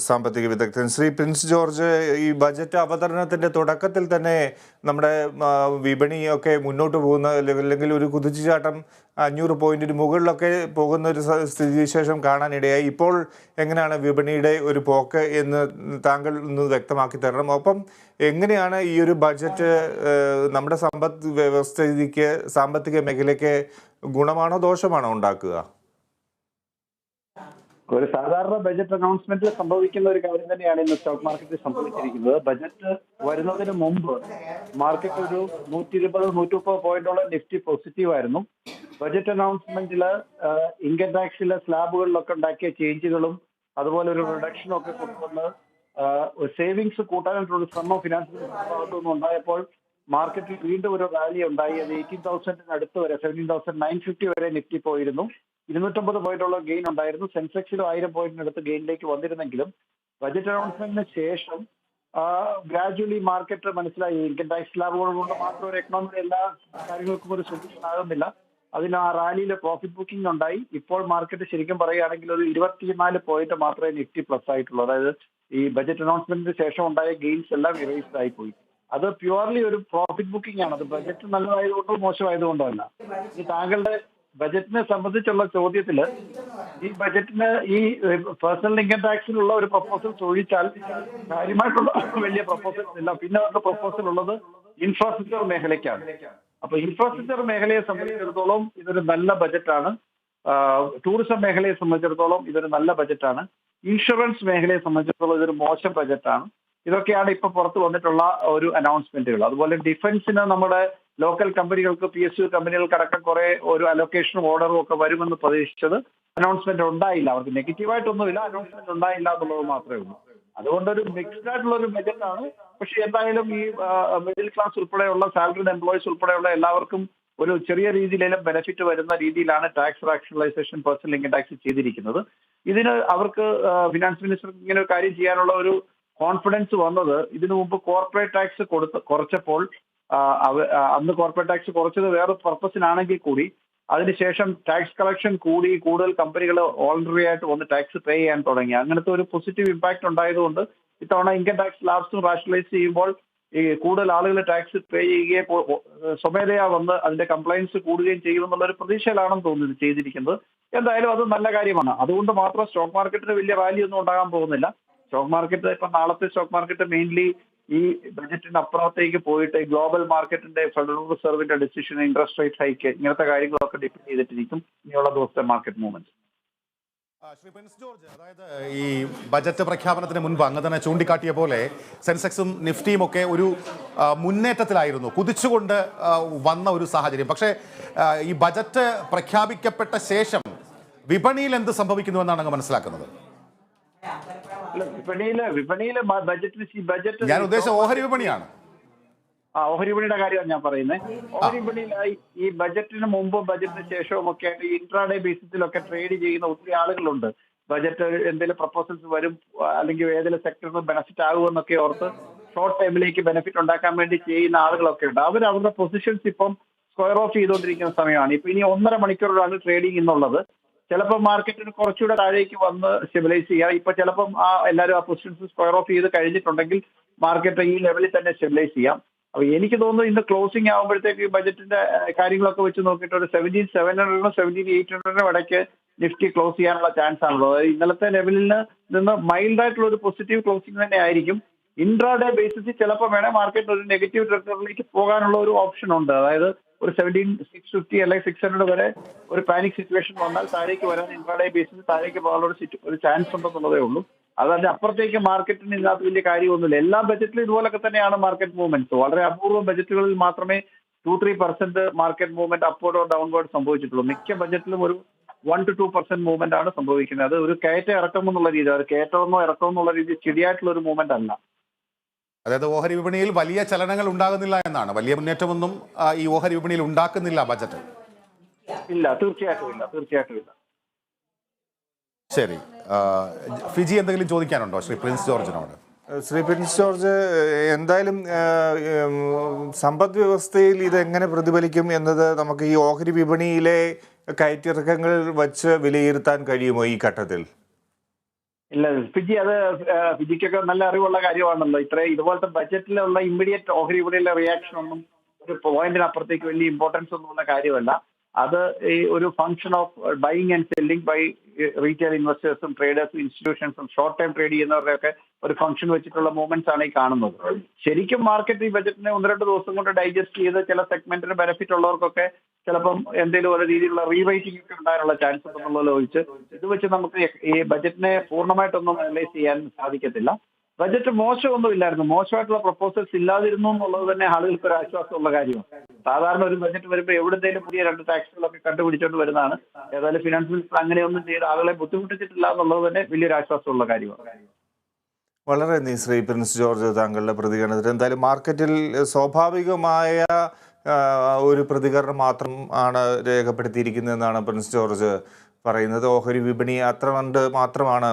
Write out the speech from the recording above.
സാമ്പത്തിക വിദഗ്ധൻ Shri Prince George. ഈ ബജറ്റ് അവതരണത്തിൻ്റെ തുടക്കത്തിൽ തന്നെ നമ്മുടെ വിപണിയൊക്കെ മുന്നോട്ട് പോകുന്ന അല്ലെങ്കിൽ ഒരു കുതിച്ചുചാട്ടം 500 പോയിന്റിന് മുകളിലൊക്കെ പോകുന്ന ഒരു സ്ഥിതിവിശേഷം കാണാനിടയായി. ഇപ്പോൾ എങ്ങനെയാണ് വിപണിയുടെ ഒരു പോക്ക് എന്ന് താങ്കൾ ഒന്ന് വ്യക്തമാക്കി തരണം. ഒപ്പം എങ്ങനെയാണ് ഈ ഒരു ബജറ്റ് നമ്മുടെ സമ്പദ് വ്യവസ്ഥയ്ക്ക്, സാമ്പത്തിക മേഖലയ്ക്ക് ഗുണമാണോ ദോഷമാണോ ഉണ്ടാക്കുക? ഒരു സാധാരണ ബജറ്റ് അനൗൺസ്മെന്റിൽ സംഭവിക്കുന്ന ഒരു കാര്യം തന്നെയാണ് ഇന്ന് സ്റ്റോക്ക് മാർക്കറ്റിൽ സംഭവിച്ചിരിക്കുന്നത്. ബജറ്റ് വരുന്നതിന് മുമ്പ് മാർക്കറ്റ് ഒരു 120-130 പോയിന്റോളം നിഫ്റ്റി പോസിറ്റീവ് ആയിരുന്നു. ബജറ്റ് അനൗൺസ്മെന്റിൽ ഇൻകം ടാക്സിലെ സ്ലാബുകളിലൊക്കെ ഉണ്ടാക്കിയ ചേഞ്ചുകളും അതുപോലെ ഒരു റിഡക്ഷനും ഒക്കെ കൊണ്ടുവന്ന് സേവിങ്സ് കൂട്ടാനായിട്ടുള്ള ശ്രമം ഫിനാൻസ് ഭാഗത്തു നിന്നും ഉണ്ടായപ്പോൾ മാർക്കറ്റിൽ വീണ്ടും ഒരു റാലി ഉണ്ടായി. അത് 18,000 അടുത്ത് വരെ 17,950 വരെ നിഫ്റ്റി പോയിരുന്നു. 250 പോയിന്റോളം ഗെയിൻ ഉണ്ടായിരുന്നു. സെൻസെക്സിലും 1000 പോയിന്റിനടുത്ത് ഗെയിനിലേക്ക് വന്നിരുന്നെങ്കിലും ബജറ്റ് അനൗൺസ്മെന്റിന് ശേഷം ഗ്രാജുവലി മാർക്കറ്റ് മനസ്സിലായി ഇൻകം ടാക്സ് ലാഭുകൾ കൊണ്ട് മാത്രം ഒരു എക്കണോമിയുടെ എല്ലാ കാര്യങ്ങൾക്കും ഒരു സൊല്യൂഷൻ ആകുന്നില്ല. അതിന് ആ റാലിയിൽ പ്രോഫിറ്റ് ബുക്കിംഗ് ഉണ്ടായി. ഇപ്പോൾ മാർക്കറ്റ് ശരിക്കും പറയുകയാണെങ്കിൽ ഒരു 24 പോയിന്റ് മാത്രമേ നിഫ്റ്റി പ്ലസ് ആയിട്ടുള്ളൂ. അതായത് ഈ ബജറ്റ് അനൗൺസ്മെന്റിന് ശേഷം ഉണ്ടായ ഗെയിൻസ് എല്ലാം ഇറേസ്ഡ് ആയി പോയി. അത് പ്യുവർലി ഒരു പ്രോഫിറ്റ് ബുക്കിംഗ് ആണ്. അത് ബജറ്റ് നല്ലതായതുകൊണ്ടോ മോശമായതുകൊണ്ടോ അല്ല. ഈ താങ്കളുടെ ബജറ്റിനെ സംബന്ധിച്ചുള്ള ചോദ്യത്തില് ഈ ബജറ്റിന് ഈ പേഴ്സണൽ ഇൻകം ടാക്സിലുള്ള ഒരു പ്രപ്പോസൽ ഒഴിച്ചാൽ കാര്യമായിട്ടുള്ള വലിയ പ്രപ്പോസൽസ് ഇല്ല. പിന്നെ അവരുടെ പ്രപ്പോസൽ ഉള്ളത് ഇൻഫ്രാസ്ട്രക്ചർ മേഖലയ്ക്കാണ്. അപ്പൊ ഇൻഫ്രാസ്ട്രക്ചർ മേഖലയെ സംബന്ധിച്ചിടത്തോളം ഇതൊരു നല്ല ബജറ്റാണ്. ടൂറിസം മേഖലയെ സംബന്ധിച്ചിടത്തോളം ഇതൊരു നല്ല ബജറ്റാണ്. ഇൻഷുറൻസ് മേഖലയെ സംബന്ധിച്ചിടത്തോളം ഇതൊരു മോശം ബജറ്റാണ്. ഇതൊക്കെയാണ് ഇപ്പൊ പുറത്തു വന്നിട്ടുള്ള ഒരു അനൗൺസ്മെന്റുകൾ. അതുപോലെ ഡിഫൻസിന് നമ്മുടെ ലോക്കൽ കമ്പനികൾക്ക് PSU കമ്പനികൾക്കടക്കം കുറെ ഒരു അലൊക്കേഷനും ഓർഡറും ഒക്കെ വരുമെന്ന് പ്രതീക്ഷിച്ചത് അനൗൺസ്മെന്റ് ഉണ്ടായില്ല. അവർക്ക് നെഗറ്റീവായിട്ടൊന്നുമില്ല, അനൗൺസ്മെന്റ് ഉണ്ടായില്ല എന്നുള്ളത് മാത്രമേ ഉള്ളൂ. അതുകൊണ്ടൊരു മിക്സ്ഡ് ആയിട്ടുള്ള ഒരു ബജറ്റാണ്. പക്ഷെ എന്തായാലും ഈ മിഡിൽ ക്ലാസ് ഉൾപ്പെടെയുള്ള സാലറിഡ് എംപ്ലോയീസ് ഉൾപ്പെടെയുള്ള എല്ലാവർക്കും ഒരു ചെറിയ രീതിയിലും ബെനിഫിറ്റ് വരുന്ന രീതിയിലാണ് tax rationalisation personal income tax ചെയ്തിരിക്കുന്നത്. ഇതിന് അവർക്ക് ഫിനാൻസ് മിനിസ്റ്റർക്ക് ഇങ്ങനെ ഒരു കാര്യം ചെയ്യാനുള്ള ഒരു കോൺഫിഡൻസ് വന്നത് ഇതിനു മുമ്പ് കോർപ്പറേറ്റ് ടാക്സ് കുറച്ചപ്പോൾ അന്ന് കോർപ്പറേറ്റ് ടാക്സ് കുറച്ചത് വേറെ പർപ്പസിനാണെങ്കിൽ കൂടി അതിനുശേഷം ടാക്സ് കളക്ഷൻ കൂടി കൂടുതൽ കമ്പനികൾ വോളണ്ടറി ആയിട്ട് വന്ന് ടാക്സ് പേ ചെയ്യാൻ തുടങ്ങി. അങ്ങനത്തെ ഒരു പോസിറ്റീവ് ഇമ്പാക്ട് ഉണ്ടായതുകൊണ്ട് ഇത്തവണ ഇൻകം ടാക്സ് ലാബ്സും റാഷണലൈസ് ചെയ്യുമ്പോൾ ഈ കൂടുതൽ ആളുകൾ ടാക്സ് പേ ചെയ്യുകയും സ്വമേധയാ വന്ന് അതിന്റെ കംപ്ലയൻസ് കൂടുകയും ചെയ്യുമെന്നുള്ള ഒരു പ്രതീക്ഷയിലാണെന്ന് തോന്നുന്നത് ചെയ്തിരിക്കുന്നത്. എന്തായാലും അത് നല്ല കാര്യമാണ്. അതുകൊണ്ട് മാത്രം സ്റ്റോക്ക് മാർക്കറ്റിന് വലിയ വാല്യൂ ഒന്നും ഉണ്ടാകാൻ പോകുന്നില്ല. സ്റ്റോക്ക് മാർക്കറ്റ് ഇപ്പൊ നാളത്തെ സ്റ്റോക്ക് മാർക്കറ്റ് മെയിൻലി ഈ ബജറ്റിന് അപ്പുറത്തേക്ക് പോയിട്ട് ഗ്ലോബൽ മാർക്കറ്റിന്റെ ഫെഡറൽ റിസർവിന്റെ ഡിസിഷൻ, ഇൻട്രസ്റ്റ് റേറ്റ് ഹൈക്ക്, ഇങ്ങനത്തെ കാര്യങ്ങളൊക്കെ ഡിപ്പെൻഡ് ചെയ്തിട്ടിരിക്കും ഇനിയുള്ള ദിവസത്തെ market movement. Shri Prince George, അതായത് ഈ ബജറ്റ് പ്രഖ്യാപനത്തിന് മുൻപ് അങ്ങ് തന്നെ ചൂണ്ടിക്കാട്ടിയ പോലെ സെൻസെക്സും നിഫ്റ്റിയും ഒക്കെ ഒരു മുന്നേറ്റത്തിലായിരുന്നു, കുതിച്ചുകൊണ്ട് വന്ന ഒരു സാഹചര്യം. പക്ഷേ ഈ ബജറ്റ് പ്രഖ്യാപിക്കപ്പെട്ട ശേഷം വിപണിയിൽ എന്ത് സംഭവിക്കുന്നുവെന്നാണ് അങ്ങ് മനസ്സിലാക്കുന്നത്? വിപണിയിലെ ബജറ്റ് ഞാൻ ഉദ്ദേശിച്ച ഓഹരി വിപണിയാണ്. ഓഹരി വിപണിയുടെ കാര്യമാണ് ഞാൻ പറയുന്നത്. ഓഹരി വിപണിയിലായി ഈ ബജറ്റിന് മുമ്പും ബജറ്റിന് ശേഷവും ഒക്കെ ആയിട്ട് ഇൻട്രാഡേ ബേസിസിലൊക്കെ ട്രേഡ് ചെയ്യുന്ന ഒത്തിരി ആളുകളുണ്ട്. ബജറ്റ് എന്തെങ്കിലും പ്രപ്പോസൽസ് വരും അല്ലെങ്കിൽ ഏതെങ്കിലും സെക്ടറിന് ബെനിഫിറ്റ് ആകുമെന്നൊക്കെ ഓർത്ത് ഷോർട്ട് ടൈമിലേക്ക് ബെനിഫിറ്റ് ഉണ്ടാക്കാൻ വേണ്ടി ചെയ്യുന്ന ആളുകളൊക്കെ ഉണ്ട്. അവർ അവരുടെ പൊസിഷൻസ് ഇപ്പം സ്ക്വയർ ഓഫ് ചെയ്തുകൊണ്ടിരിക്കുന്ന സമയമാണ്. ഇപ്പൊ ഇനി 1.5 മണിക്കൂറാണ് ട്രേഡിംഗ് എന്നുള്ളത്. ചിലപ്പോൾ മാർക്കറ്റിന് കുറച്ചുകൂടെ താഴേക്ക് വന്ന് സ്റ്റെബിലൈസ് ചെയ്യാം. ഇപ്പൊ ചിലപ്പം എല്ലാവരും ആ പൊസിഷൻസ് സ്ക്വയർ ഓഫ് ചെയ്ത് കഴിഞ്ഞിട്ടുണ്ടെങ്കിൽ മാർക്കറ്റ് ഈ ലെവലിൽ തന്നെ സ്റ്റെബിലൈസ് ചെയ്യാം. അപ്പൊ എനിക്ക് തോന്നുന്നു ഇന്ന് ക്ലോസിംഗ് ആകുമ്പോഴത്തേക്ക് ബജറ്റിന്റെ കാര്യങ്ങളൊക്കെ വെച്ച് നോക്കിയിട്ട് ഒരു 17,700 17,800 ഇടയ്ക്ക് നിഫ്റ്റി ക്ലോസ് ചെയ്യാനുള്ള ചാൻസ് ആണുള്ളത്. അതായത് ഇന്നലത്തെ ലെവലിൽ നിന്ന് മൈൽഡ് ആയിട്ടുള്ള ഒരു പോസിറ്റീവ് ക്ലോസിംഗ് തന്നെ ആയിരിക്കും. ഇൻട്രാഡേ ബേസിസിൽ ചിലപ്പോൾ വേണേൽ മാർക്കറ്റ് ഒരു നെഗറ്റീവ് ടെറിട്ടറിയിലേക്ക് പോകാനുള്ള ഒരു ഓപ്ഷൻ ഉണ്ട്. അതായത് ഒരു 17,650 അല്ലെങ്കിൽ 600 വരെ ഒരു പാനിക് സിറ്റുവേഷൻ വന്നാൽ താഴേക്ക് വരാൻ ഇൻട്രാഡേ ബേസിസ് താഴേക്ക് പോകാനുള്ള ഒരു ചാൻസ് ഉണ്ടെന്നുള്ളതേ ഉള്ളൂ. അതല്ല അപ്പുറത്തേക്ക് മാർക്കറ്റിന് ഇതിനകത്ത് വലിയ കാര്യമൊന്നുമില്ല. എല്ലാ ബജറ്റിലും ഇതുപോലൊക്കെ തന്നെയാണ് മാർക്കറ്റ് മൂവ്മെന്റ്സ്. വളരെ അപൂർവം ബജറ്റുകളിൽ മാത്രമേ 2-3% മാർക്കറ്റ് മൂവ്മെന്റ് അപ്വേർഡോ ഡൗൺവേർഡ് സംഭവിച്ചിട്ടുള്ളൂ. മിക്ക ബജറ്റിലും ഒരു 1-2% മൂവ്മെന്റ് ആണ് സംഭവിക്കുന്നത്. അത് ഒരു കയറ്റം ഇറക്കം എന്നുള്ള രീതി, അത് കയറ്റമെന്നോ ഇറക്കം എന്നുള്ള രീതി ശരിയായിട്ടുള്ള ഒരു മൂവ്മെന്റ് അല്ല. അതായത് ഓഹരി വിപണിയിൽ വലിയ ചലനങ്ങൾ ഉണ്ടാകുന്നില്ല എന്നാണ്, വലിയ മുന്നേറ്റമൊന്നും ഈ ഓഹരി വിപണിയിൽ ഉണ്ടാക്കുന്നില്ല ബജറ്റ്. ഇല്ല, തീർച്ചയായിട്ടും ഇല്ല. ശരി, ഫിജി എന്തെങ്കിലും ചോദിക്കാനുണ്ടോ ശ്രീ പ്രിൻസ് ജോർജിനോട്? ശ്രീ പ്രിൻസ് ജോർജ്, എന്തായാലും സമ്പദ് വ്യവസ്ഥയിൽ ഇത് എങ്ങനെ പ്രതിഫലിക്കും എന്നത് നമുക്ക് ഈ ഓഹരി വിപണിയിലെ കയറ്റിറക്കങ്ങൾ വച്ച് വിലയിരുത്താൻ കഴിയുമോ ഈ ഘട്ടത്തിൽ? ഇല്ല ഫിജി അത് ഫിജിക്കൊക്കെ നല്ല അറിവുള്ള കാര്യമാണല്ലോ. ഇതുപോലത്തെ ബജറ്റിലുള്ള ഇമ്മീഡിയറ്റ് ഓഹരി വിപണിയിലെ റിയാക്ഷൻ ഒന്നും ഒരു പോയിന്റിനപ്പുറത്തേക്ക് വലിയ ഇമ്പോർട്ടൻസ് ഒന്നുമുള്ള കാര്യമല്ല. അത് ഈ ഒരു function of buying and selling by retail ഇൻവെസ്റ്റേഴ്സും ട്രേഡേഴ്സും ഇൻസ്റ്റിറ്റ്യൂഷൻസും ഷോർട്ട് ടൈം ട്രേഡ് ചെയ്യുന്നവരുടെയൊക്കെ ഒരു ഫംഗ്ഷൻ വെച്ചിട്ടുള്ള മൂവ്മെന്റ്സ് ആണ് ഈ കാണുന്നത്. ശരിക്കും മാർക്കറ്റ് ഈ ബജറ്റിനെ 1-2 ദിവസം കൊണ്ട് ഡൈജസ്റ്റ് ചെയ്ത് ചില സെഗ്മെന്റിന് ബെനിഫിറ്റ് ഉള്ളവർക്കൊക്കെ ചിലപ്പം എന്തെങ്കിലും ഒരു രീതിയിലുള്ള റീറൈറ്റിംഗ് ഒക്കെ ഉണ്ടാകാനുള്ള ചാൻസ് ഉണ്ടെന്നുള്ളത് ഒഴിച്ച് ഇത് വെച്ച് നമുക്ക് ഈ ബജറ്റിനെ പൂർണ്ണമായിട്ടൊന്നും അനലൈസ് ചെയ്യാൻ സാധിക്കത്തില്ല. ബജറ്റ് മോശമൊന്നുമില്ലായിരുന്നു. മോശമായിട്ടുള്ള പ്രപ്പോസൽസ് ഇല്ലാതിരുന്നു എന്നുള്ളത് തന്നെ ആളുകൾക്ക് ഒരു ആശ്വാസമുള്ള കാര്യമാണ്. സാധാരണ ഒരു ബജറ്റ് വരുമ്പോൾ എവിടെന്തെങ്കിലും പുതിയ 2 ടാക്സുകളൊക്കെ കണ്ടുപിടിച്ചുകൊണ്ട് വരുന്നതാണ്. ഏതായാലും ഫിനാൻസ് മിനിസ്റ്റർ അങ്ങനെയൊന്നും ചെയ്ത് ആളുകളെ ബുദ്ധിമുട്ടിച്ചിട്ടില്ല എന്നുള്ളത് തന്നെ വലിയൊരു ആശ്വാസമുള്ള കാര്യമാണ്. വളരെ നന്ദി ശ്രീ പ്രിൻസ് ജോർജ് താങ്കളുടെ പ്രതികരണത്തിന്. എന്തായാലും മാർക്കറ്റിൽ സ്വാഭാവികമായ ഒരു പ്രതികരണം മാത്രം ആണ് രേഖപ്പെടുത്തിയിരിക്കുന്നതെന്നാണ് പ്രിൻസ് ജോർജ് പറയുന്നത്. ഓഹരി വിപണി അത്ര കണ്ട് മാത്രമാണ്